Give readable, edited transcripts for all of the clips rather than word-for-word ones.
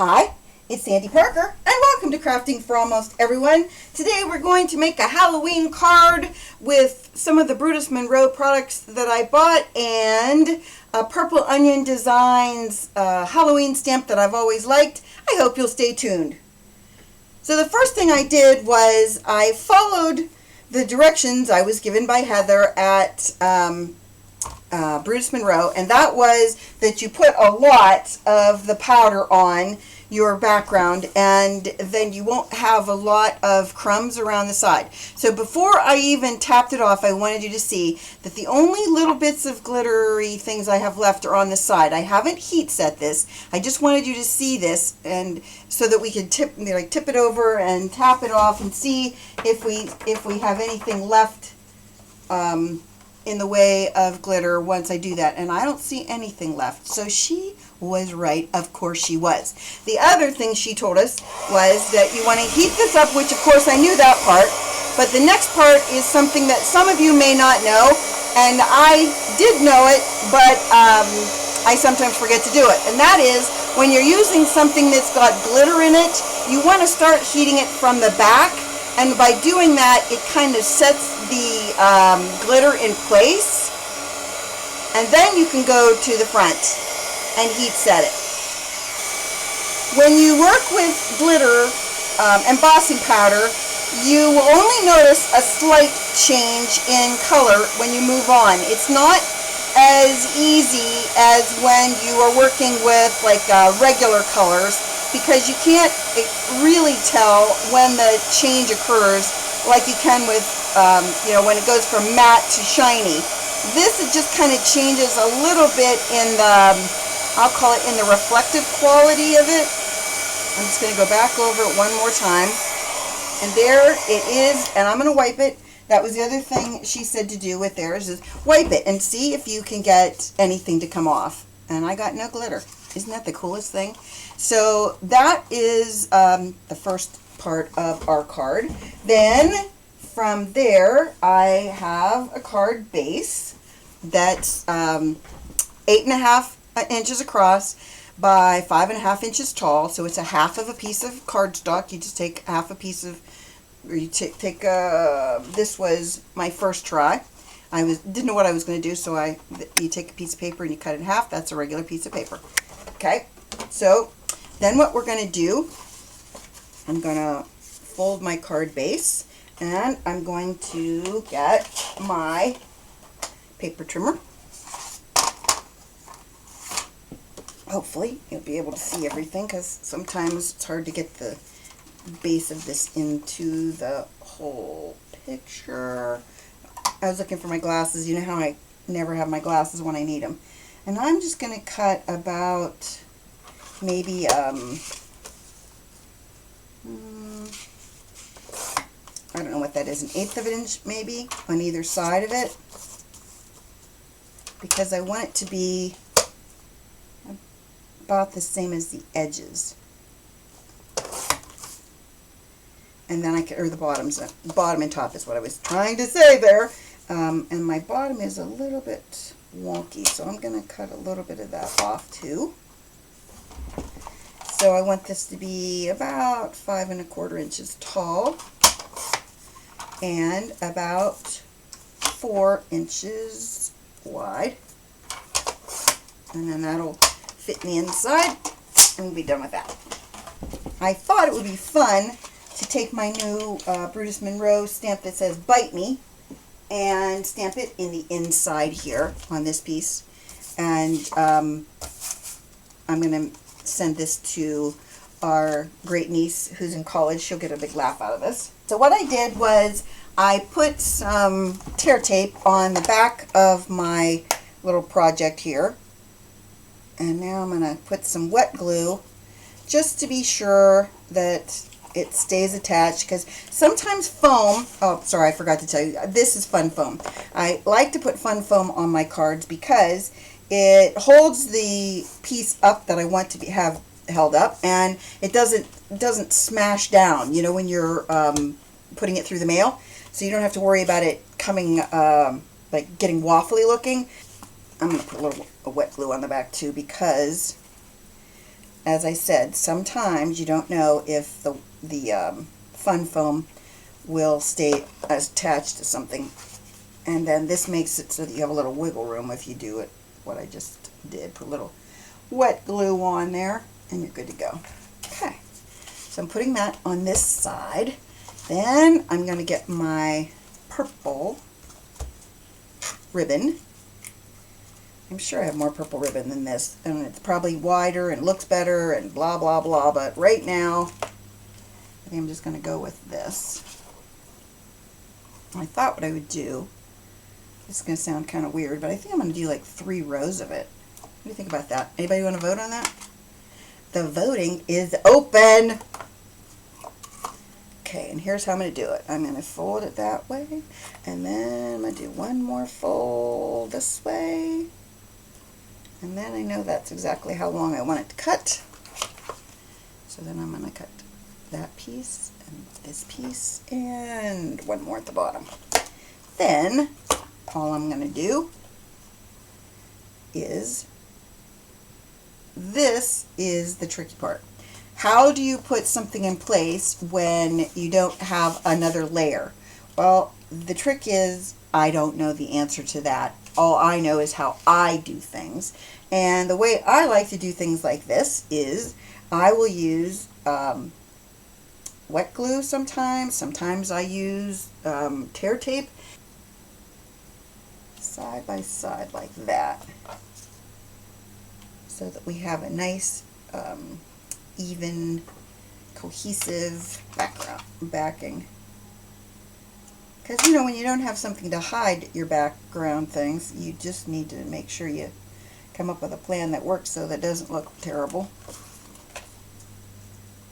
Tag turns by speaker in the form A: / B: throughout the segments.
A: Hi, it's Sandy Parker, and welcome to Crafting for Almost Everyone. Today we're going to make a Halloween card with some of the Brutus Monroe products that I bought and a Purple Onion Designs Halloween stamp that I've always liked. I hope you'll stay tuned. So the first thing I did was I followed the directions I was given by Heather at Brutus Monroe, and that was that you put a lot of the powder on your background and then you won't have a lot of crumbs around the side. So before I even tapped it off, I wanted you to see that the only little bits of glittery things I have left are on the side. I haven't heat set this. I just wanted you to see this, and so that we can tip it over and tap it off and see if we have anything left in the way of glitter once I do that. And I don't see anything left. So she was right. Of course she was. The other thing she told us was that you want to heat this up, which of course I knew that part. But the next part is something that some of you may not know. And I did know it, but I sometimes forget to do it. And that is when you're using something that's got glitter in it, you want to start heating it from the back. And by doing that, it kind of sets the glitter in place. And then you can go to the front and heat set it. When you work with glitter embossing powder, you will only notice a slight change in color when you move on. It's not as easy as when you are working with like regular colors, because you can't really tell when the change occurs like you can with, when it goes from matte to shiny. This, it just kind of changes a little bit in the, I'll call it in the reflective quality of it. I'm just going to go back over it one more time. And there it is, and I'm going to wipe it. That was the other thing she said to do with theirs, is wipe it and see if you can get anything to come off. And I got no glitter. Isn't that the coolest thing? So that is the first part of our card. Then from there, I have a card base that's 8.5 inches across by 5.5 inches tall. So it's a half of a piece of cardstock. You just take half a piece of, or you take this was my first try. I didn't know what I was going to do, so you take a piece of paper and you cut it in half. That's a regular piece of paper. Okay, so then what we're going to do, I'm going to fold my card base, and I'm going to get my paper trimmer. Hopefully you'll be able to see everything, because sometimes it's hard to get the base of this into the whole picture. I was looking for my glasses. You know how I never have my glasses when I need them. And I'm just going to cut about maybe, I don't know what that is, 1/8 of an inch maybe on either side of it, because I want it to be about the same as the edges. And then or the bottom and top is what I was trying to say there. And my bottom is a little bit wonky, so I'm going to cut a little bit of that off too. So I want this to be about 5.25 inches tall and about 4 inches wide. And then that'll fit in the inside, and we'll be done with that. I thought it would be fun to take my new Brutus Monroe stamp that says "Bite Me" and stamp it in the inside here on this piece. And I'm going to send this to our great niece who's in college. She'll get a big laugh out of this. So what I did was I put some tear tape on the back of my little project here. And now I'm going to put some wet glue just to be sure that it stays attached, because sometimes foam, oh sorry, I forgot to tell you, this is fun foam. I like to put fun foam on my cards because it holds the piece up that I want to have held up, and it doesn't smash down, you know, when you're putting it through the mail, so you don't have to worry about it coming like getting waffly looking. I'm going to put a little wet glue on the back too, because as I said, sometimes you don't know if the fun foam will stay attached to something. And then this makes it so that you have a little wiggle room if you do it, what I just did. Put a little wet glue on there, and you're good to go. Okay, so I'm putting that on this side. Then I'm going to get my purple ribbon. I'm sure I have more purple ribbon than this, and it's probably wider and looks better and blah, blah, blah, but right now, I think I'm just going to go with this. I thought what I would do, it's going to sound kind of weird, but I think I'm going to do like 3 rows of it. What do you think about that? Anybody want to vote on that? The voting is open! Okay, and here's how I'm going to do it. I'm going to fold it that way, and then I'm going to do one more fold this way. And then I know that's exactly how long I want it to cut. So then I'm going to cut that piece and this piece and one more at the bottom. Then all I'm going to do is, this is the tricky part. How do you put something in place when you don't have another layer? Well, the trick is, I don't know the answer to that. All I know is how I do things. And the way I like to do things like this is I will use wet glue sometimes. Sometimes I use tear tape. Side by side like that. So that we have a nice even cohesive backing. Because, you know, when you don't have something to hide your background things, you just need to make sure you come up with a plan that works so that it doesn't look terrible.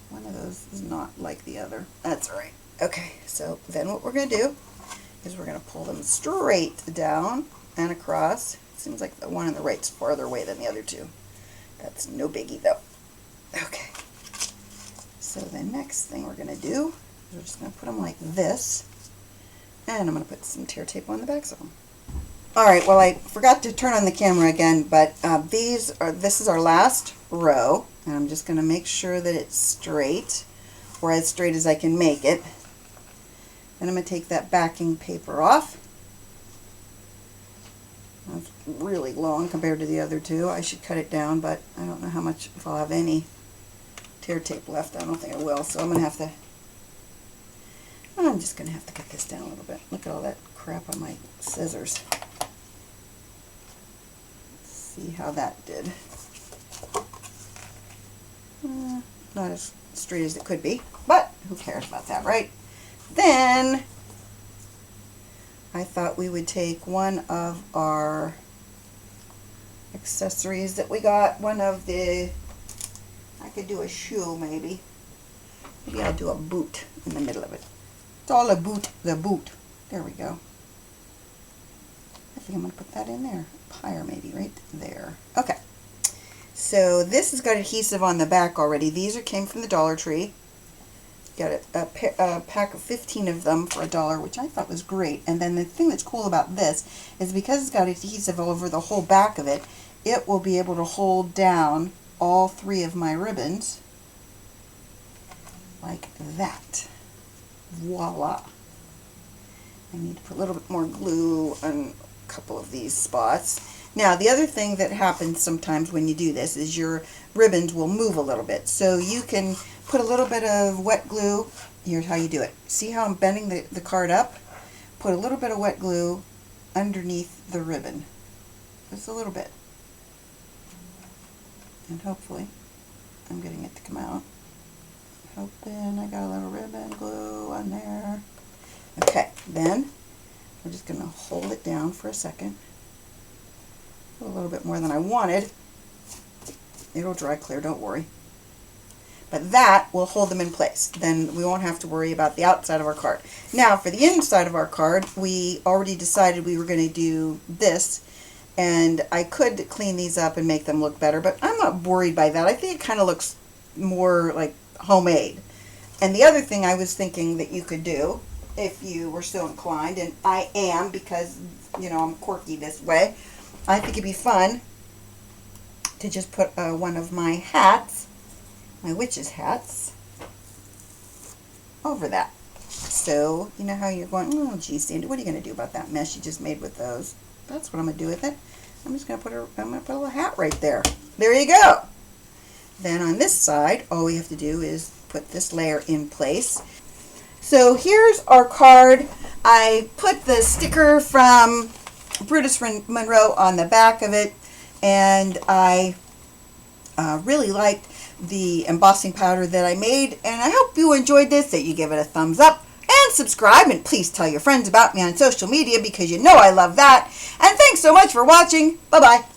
A: One of those is not like the other. That's all right. Okay, so then what we're going to do is we're going to pull them straight down and across. Seems like the one on the right's farther away than the other two. That's no biggie though. Okay, so the next thing we're going to do is we're just going to put them like this. And I'm going to put some tear tape on the backs of them. Alright, well, I forgot to turn on the camera again, but this is our last row. And I'm just going to make sure that it's straight, or as straight as I can make it. Then I'm going to take that backing paper off. That's really long compared to the other two. I should cut it down, but I don't know how much, if I'll have any tear tape left. I don't think I will, so I'm just going to have to cut this down a little bit. Look at all that crap on my scissors. Let's see how that did. Not as straight as it could be, but who cares about that, right? Then I thought we would take one of our accessories that we got, I could do a shoe maybe. Maybe I'll do a boot in the middle of it. It's all about the boot. There we go. I think I'm going to put that in there. Higher maybe, right there. Okay. So this has got adhesive on the back already. These came from the Dollar Tree. Got a pack of 15 of them for $1, which I thought was great. And then the thing that's cool about this is because it's got adhesive all over the whole back of it, it will be able to hold down all 3 of my ribbons like that. Voila. I need to put a little bit more glue on a couple of these spots. Now, the other thing that happens sometimes when you do this is your ribbons will move a little bit. So you can put a little bit of wet glue. Here's how you do it. See how I'm bending the card up? Put a little bit of wet glue underneath the ribbon. Just a little bit. And hopefully I'm getting it to come out. Hoping I got a little ribbon glue on there. Okay, then we're just going to hold it down for a second. A little bit more than I wanted. It'll dry clear, don't worry. But that will hold them in place. Then we won't have to worry about the outside of our card. Now, for the inside of our card, we already decided we were going to do this. And I could clean these up and make them look better, but I'm not worried by that. I think it kind of looks more like homemade. And the other thing I was thinking that you could do, if you were so inclined, and I am because, you know, I'm quirky this way, I think it'd be fun to just put one of my hats my witch's hats over that. So, you know how you're going, oh, geez, Sandy, what are you going to do about that mess you just made with those? That's what I'm going to do with it. I'm just going to put a little hat right there. There you go. Then on this side, all we have to do is put this layer in place. So here's our card. I put the sticker from Brutus Monroe on the back of it, and I really liked the embossing powder that I made, and I hope you enjoyed this, that you give it a thumbs up and subscribe, and please tell your friends about me on social media because you know I love that. And thanks so much for watching. Bye-bye.